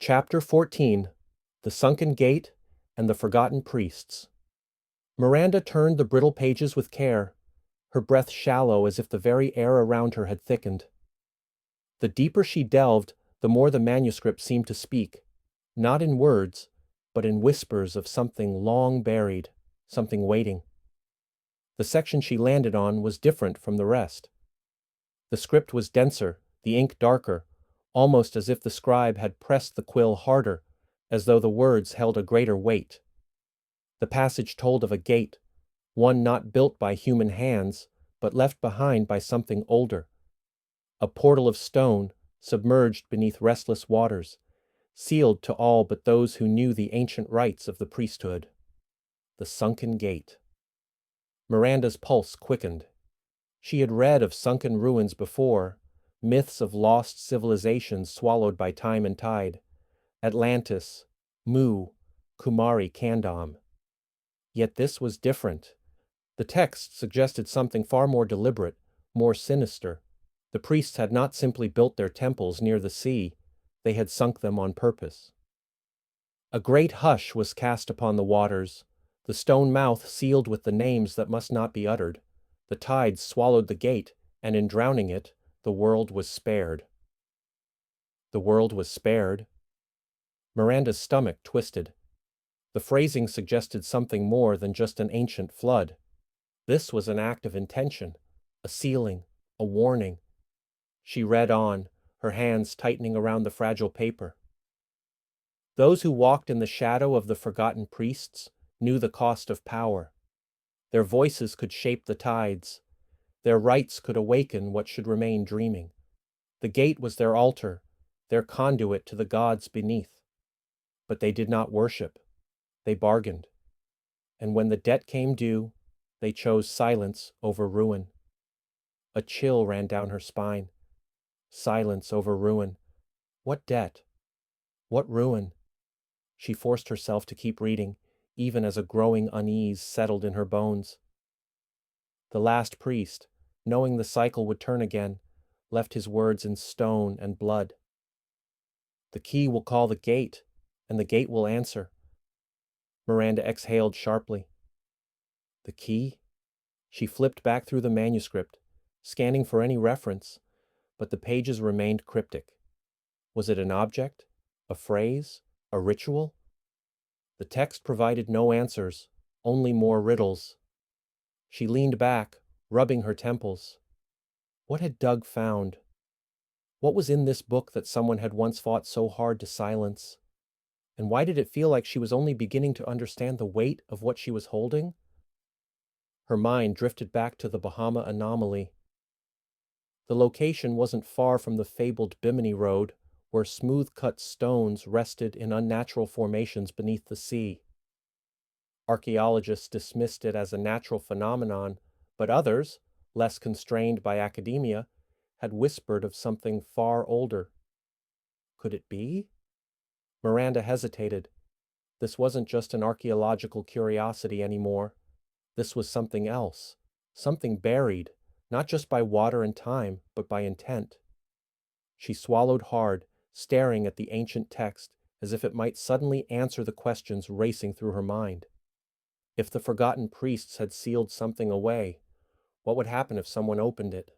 Chapter 14 The Sunken Gate and the Forgotten Priests. Miranda turned the brittle pages with care, her breath shallow as if the very air around her had thickened. The deeper she delved, the more the manuscript seemed to speak, not in words, but in whispers of something long buried, something waiting. The section she landed on was different from the rest. The script was denser, the ink darker, almost as if the scribe had pressed the quill harder, as though the words held a greater weight. The passage told of a gate, one not built by human hands, but left behind by something older. A portal of stone, submerged beneath restless waters, sealed to all but those who knew the ancient rites of the priesthood. The sunken gate. Miranda's pulse quickened. She had read of sunken ruins before, myths of lost civilizations swallowed by time and tide. Atlantis, Mu, Kumari Kandam. Yet this was different. The text suggested something far more deliberate, more sinister. The priests had not simply built their temples near the sea, they had sunk them on purpose. A great hush was cast upon the waters, the stone mouth sealed with the names that must not be uttered. The tides swallowed the gate, and in drowning it, the world was spared. The world was spared. Miranda's stomach twisted. The phrasing suggested something more than just an ancient flood. This was an act of intention, a sealing, a warning. She read on, her hands tightening around the fragile paper. Those who walked in the shadow of the forgotten priests knew the cost of power. Their voices could shape the tides. Their rites could awaken what should remain dreaming. The gate was their altar, their conduit to the gods beneath. But they did not worship. They bargained. And when the debt came due, they chose silence over ruin. A chill ran down her spine. Silence over ruin. What debt? What ruin? She forced herself to keep reading, even as a growing unease settled in her bones. The last priest, knowing the cycle would turn again, left his words in stone and blood. The key will call the gate, and the gate will answer. Miranda exhaled sharply. The key? She flipped back through the manuscript, scanning for any reference, but the pages remained cryptic. Was it an object? A phrase? A ritual? The text provided no answers, only more riddles. She leaned back, rubbing her temples. What had Doug found? What was in this book that someone had once fought so hard to silence? And why did it feel like she was only beginning to understand the weight of what she was holding? Her mind drifted back to the Bahama anomaly. The location wasn't far from the fabled Bimini Road, where smooth-cut stones rested in unnatural formations beneath the sea. Archaeologists dismissed it as a natural phenomenon, but others, less constrained by academia, had whispered of something far older. Could it be? Miranda hesitated. This wasn't just an archaeological curiosity anymore. This was something else, something buried, not just by water and time, but by intent. She swallowed hard, staring at the ancient text as if it might suddenly answer the questions racing through her mind. If the forgotten priests had sealed something away, what would happen if someone opened it?